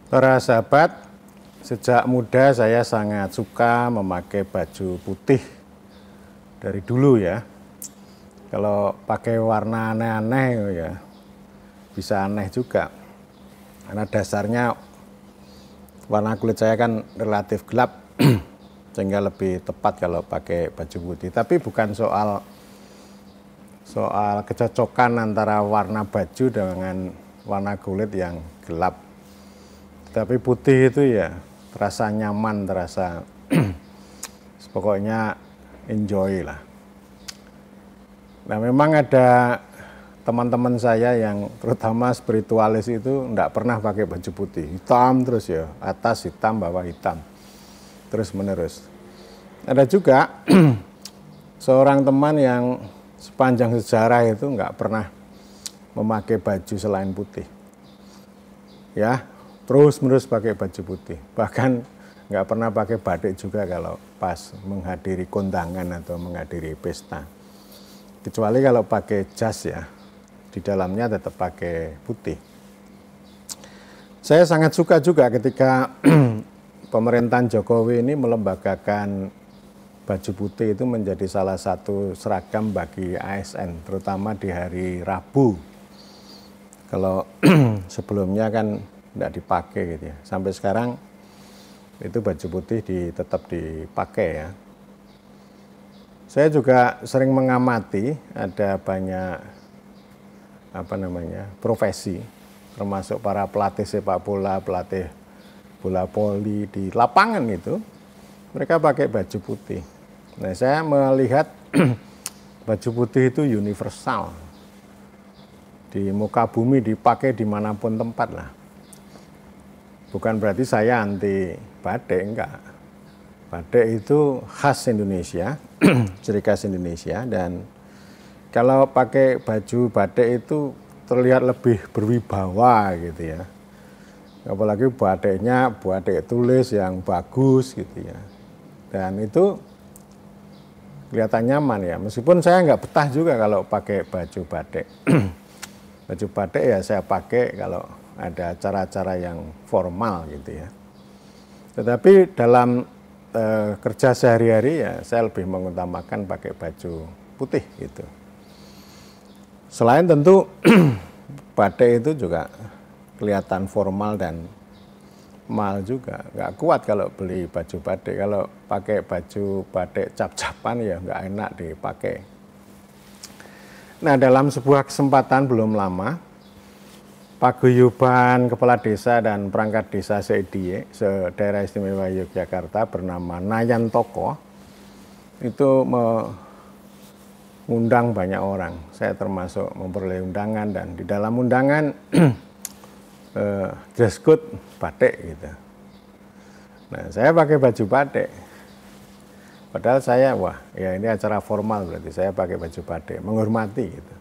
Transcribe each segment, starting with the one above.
Para sahabat, sejak muda saya sangat suka memakai baju putih dari dulu ya. Kalau pakai warna aneh-aneh ya bisa aneh juga. Karena dasarnya warna kulit saya kan relatif gelap sehingga lebih tepat kalau pakai baju putih. Tapi bukan soal kecocokan antara warna baju dengan warna kulit yang gelap. Tapi putih itu ya terasa nyaman, terasa pokoknya enjoy lah. Nah memang ada teman-teman saya yang terutama spiritualis itu enggak pernah pakai baju putih, hitam terus ya, atas hitam, bawah hitam, terus menerus. Ada juga seorang teman yang sepanjang sejarah itu enggak pernah memakai baju selain putih. Ya, terus menerus pakai baju putih, bahkan nggak pernah pakai batik juga kalau pas menghadiri kondangan atau menghadiri pesta, kecuali kalau pakai jas ya, di dalamnya tetap pakai putih. Saya sangat suka juga ketika pemerintahan Jokowi ini melembagakan baju putih itu menjadi salah satu seragam bagi ASN, terutama di hari Rabu. Kalau sebelumnya kan tidak dipakai gitu ya. Sampai sekarang itu baju putih tetap dipakai ya. Saya juga sering mengamati ada banyak profesi, termasuk para pelatih sepak bola, pelatih bola voli di lapangan itu, mereka pakai baju putih. Nah saya melihat baju putih itu universal, di muka bumi dipakai dimanapun tempat lah. Bukan berarti saya anti batik, enggak. Batik itu khas Indonesia, ciri khas Indonesia, dan kalau pakai baju batik itu terlihat lebih berwibawa gitu ya. Apalagi batiknya batik tulis yang bagus gitu ya. Dan itu kelihatan nyaman ya, meskipun saya enggak betah juga kalau pakai baju batik. Baju batik ya saya pakai kalau ada acara-acara yang formal gitu ya. Tetapi dalam kerja sehari-hari ya saya lebih mengutamakan pakai baju putih gitu. Selain tentu batik itu juga kelihatan formal dan mahal juga. Nggak kuat kalau beli baju batik. Kalau pakai baju batik cap-capan ya nggak enak dipakai. Nah dalam sebuah kesempatan belum lama, Paguyuban Kepala Desa dan Perangkat Desa se-Diye, se-Daerah Istimewa Yogyakarta bernama Nayan Toko, itu mengundang banyak orang. Saya termasuk memperoleh undangan, dan di dalam undangan dress code batik gitu. Nah saya pakai baju batik. Padahal saya, ya ini acara formal berarti saya pakai baju batik, menghormati gitu.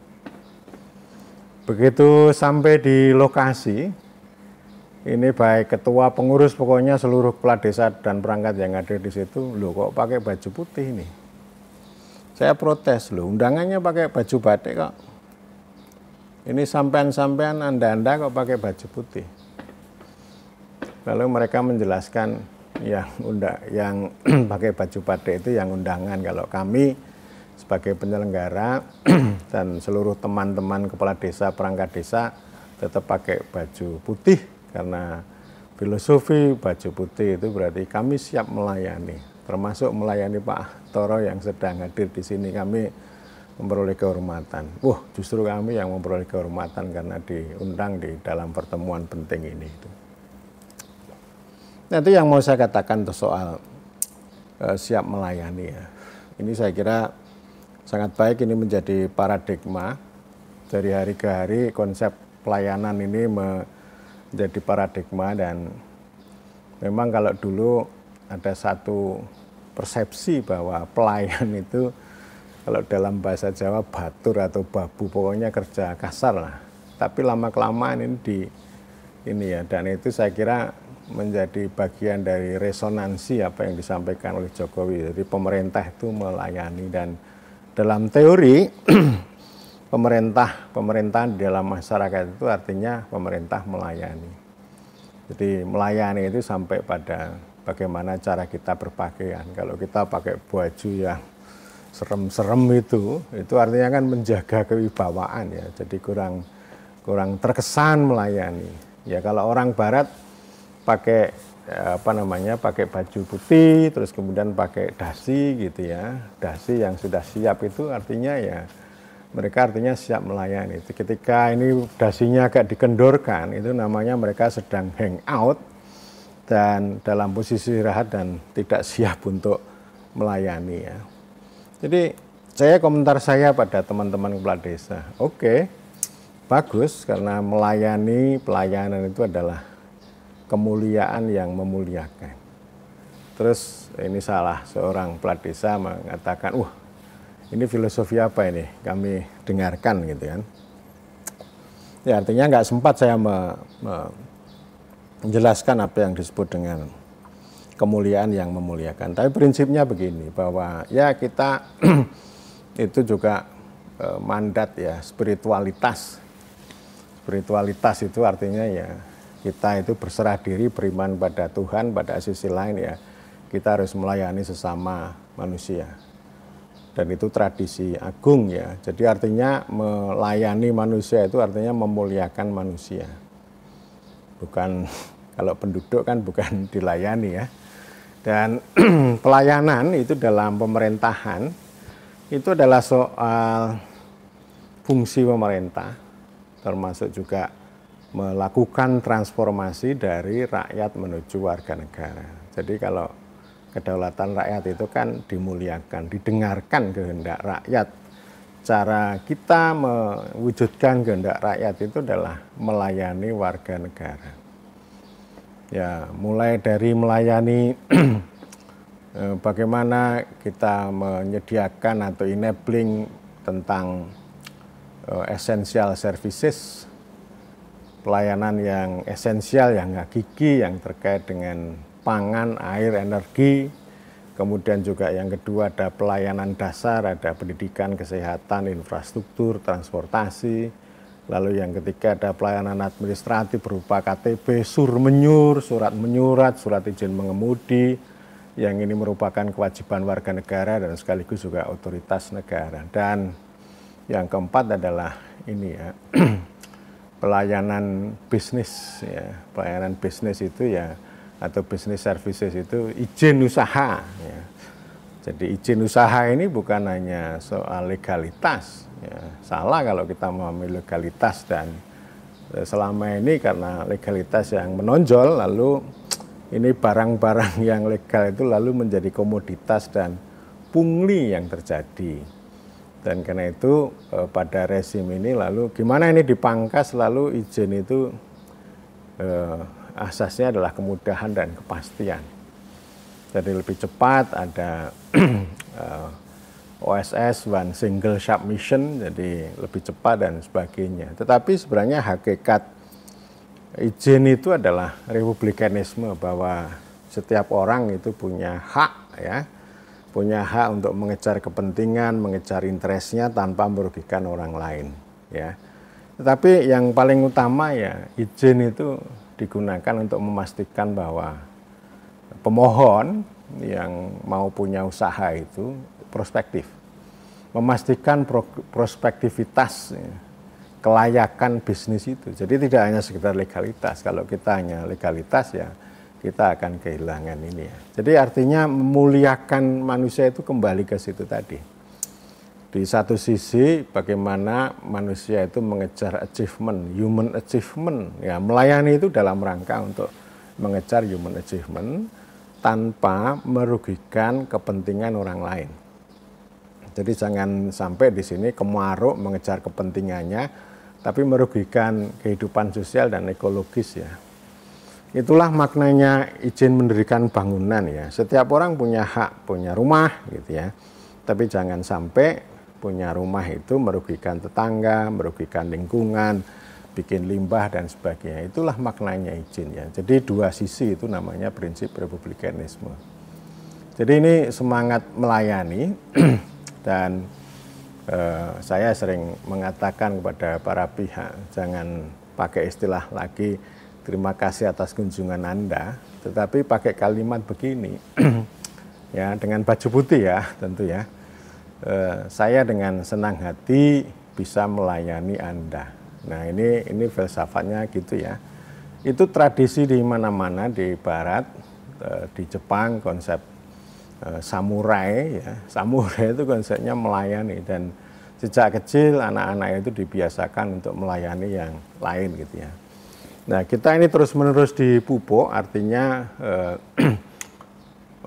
Begitu sampai di lokasi, ini baik ketua pengurus, pokoknya seluruh kepala desa dan perangkat yang ada di situ, loh kok pakai baju putih nih. Saya protes, loh undangannya pakai baju batik kok. Ini sampean-sampean anda kok pakai baju putih. Lalu mereka menjelaskan yang pakai baju batik itu yang undangan, kalau kami sebagai penyelenggara dan seluruh teman-teman kepala desa, perangkat desa tetap pakai baju putih, karena filosofi baju putih itu berarti kami siap melayani, termasuk melayani Pak Toro yang sedang hadir di sini. Kami memperoleh kehormatan. Justru kami yang memperoleh kehormatan karena diundang di dalam pertemuan penting ini. Nanti yang mau saya katakan soal siap melayani ya. Ini saya kira sangat baik, ini menjadi paradigma dari hari ke hari. Konsep pelayanan ini menjadi paradigma, dan memang kalau dulu ada satu persepsi bahwa pelayan itu kalau dalam bahasa Jawa batur atau babu, pokoknya kerja kasar lah. Tapi lama-kelamaan ini ya, dan itu saya kira menjadi bagian dari resonansi apa yang disampaikan oleh Jokowi. Jadi pemerintah itu melayani, dan dalam teori pemerintahan di dalam masyarakat itu artinya pemerintah melayani. Jadi melayani itu sampai pada bagaimana cara kita berpakaian. Kalau kita pakai baju yang serem-serem itu artinya kan menjaga kewibawaan ya. Jadi kurang terkesan melayani. Ya kalau orang barat pakai pakai baju putih, terus kemudian pakai dasi gitu ya. Dasi yang sudah siap itu artinya ya mereka artinya siap melayani. Ketika ini dasinya agak dikendorkan, itu namanya mereka sedang hang out dan dalam posisi istirahat dan tidak siap untuk melayani ya. Jadi komentar saya pada teman-teman kepala desa, oke, bagus karena pelayanan itu adalah kemuliaan yang memuliakan. Terus ini salah seorang kepala desa mengatakan, ini filosofi apa ini? Kami dengarkan gitu kan. Ya artinya nggak sempat saya menjelaskan apa yang disebut dengan kemuliaan yang memuliakan. Tapi prinsipnya begini, bahwa ya kita itu juga mandat ya, spiritualitas. Spiritualitas itu artinya ya kita itu berserah diri, beriman pada Tuhan, pada sisi lain ya kita harus melayani sesama manusia. Dan itu tradisi agung ya. Jadi artinya melayani manusia itu artinya memuliakan manusia. Bukan, kalau penduduk kan bukan dilayani ya. Dan pelayanan itu dalam pemerintahan itu adalah soal fungsi pemerintah, termasuk juga melakukan transformasi dari rakyat menuju warga negara. Jadi kalau kedaulatan rakyat itu kan dimuliakan, didengarkan kehendak rakyat. Cara kita mewujudkan kehendak rakyat itu adalah melayani warga negara. Ya, mulai dari melayani bagaimana kita menyediakan atau enabling tentang essential services, pelayanan yang esensial, yang hakiki, yang terkait dengan pangan, air, energi. Kemudian juga yang kedua ada pelayanan dasar, ada pendidikan, kesehatan, infrastruktur, transportasi. Lalu yang ketiga ada pelayanan administratif berupa KTP, surat menyurat, surat izin mengemudi. Yang ini merupakan kewajiban warga negara dan sekaligus juga otoritas negara. Dan yang keempat adalah ini ya, pelayanan bisnis ya. Pelayanan bisnis itu ya, atau business services itu izin usaha ya. Jadi izin usaha ini bukan hanya soal legalitas ya. Salah kalau kita memahami legalitas, dan selama ini karena legalitas yang menonjol, lalu ini barang-barang yang legal itu lalu menjadi komoditas dan pungli yang terjadi. Dan karena itu pada rezim ini lalu gimana ini dipangkas, lalu izin itu asasnya adalah kemudahan dan kepastian. Jadi lebih cepat, ada OSS, one single submission, jadi lebih cepat dan sebagainya. Tetapi sebenarnya hakikat izin itu adalah republikanisme, bahwa setiap orang itu punya hak ya, punya hak untuk mengejar kepentingan, mengejar interestnya tanpa merugikan orang lain ya. Tetapi yang paling utama ya, izin itu digunakan untuk memastikan bahwa pemohon yang mau punya usaha itu prospektif, memastikan prospektivitas, kelayakan bisnis itu. Jadi tidak hanya sekedar legalitas. Kalau kita hanya legalitas ya kita akan kehilangan ini ya. Jadi artinya memuliakan manusia itu kembali ke situ tadi. Di satu sisi bagaimana manusia itu mengejar achievement, human achievement ya, melayani itu dalam rangka untuk mengejar human achievement tanpa merugikan kepentingan orang lain. Jadi jangan sampai di sini kemaruk mengejar kepentingannya tapi merugikan kehidupan sosial dan ekologis ya. Itulah maknanya izin mendirikan bangunan ya. Setiap orang punya hak, punya rumah gitu ya. Tapi jangan sampai punya rumah itu merugikan tetangga, merugikan lingkungan, bikin limbah dan sebagainya. Itulah maknanya izin ya. Jadi dua sisi itu namanya prinsip republikanisme. Jadi ini semangat melayani dan saya sering mengatakan kepada para pihak, jangan pakai istilah lagi terima kasih atas kunjungan Anda, tetapi pakai kalimat begini, ya dengan baju putih ya tentu ya, saya dengan senang hati bisa melayani Anda. Nah ini filsafatnya gitu ya. Itu tradisi di mana-mana di Barat, di Jepang konsep samurai ya. Samurai itu konsepnya melayani, dan sejak kecil anak-anak itu dibiasakan untuk melayani yang lain gitu ya. Nah kita ini terus-menerus dipupuk, artinya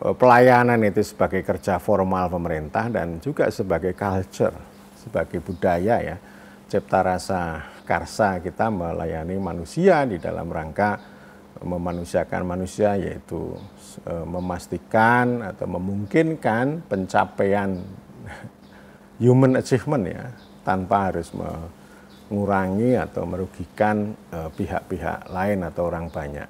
pelayanan itu sebagai kerja formal pemerintah dan juga sebagai culture, sebagai budaya ya. Cipta rasa karsa kita melayani manusia di dalam rangka memanusiakan manusia, yaitu memastikan atau memungkinkan pencapaian human achievement ya, tanpa harus mengurangi atau merugikan pihak-pihak lain atau orang banyak.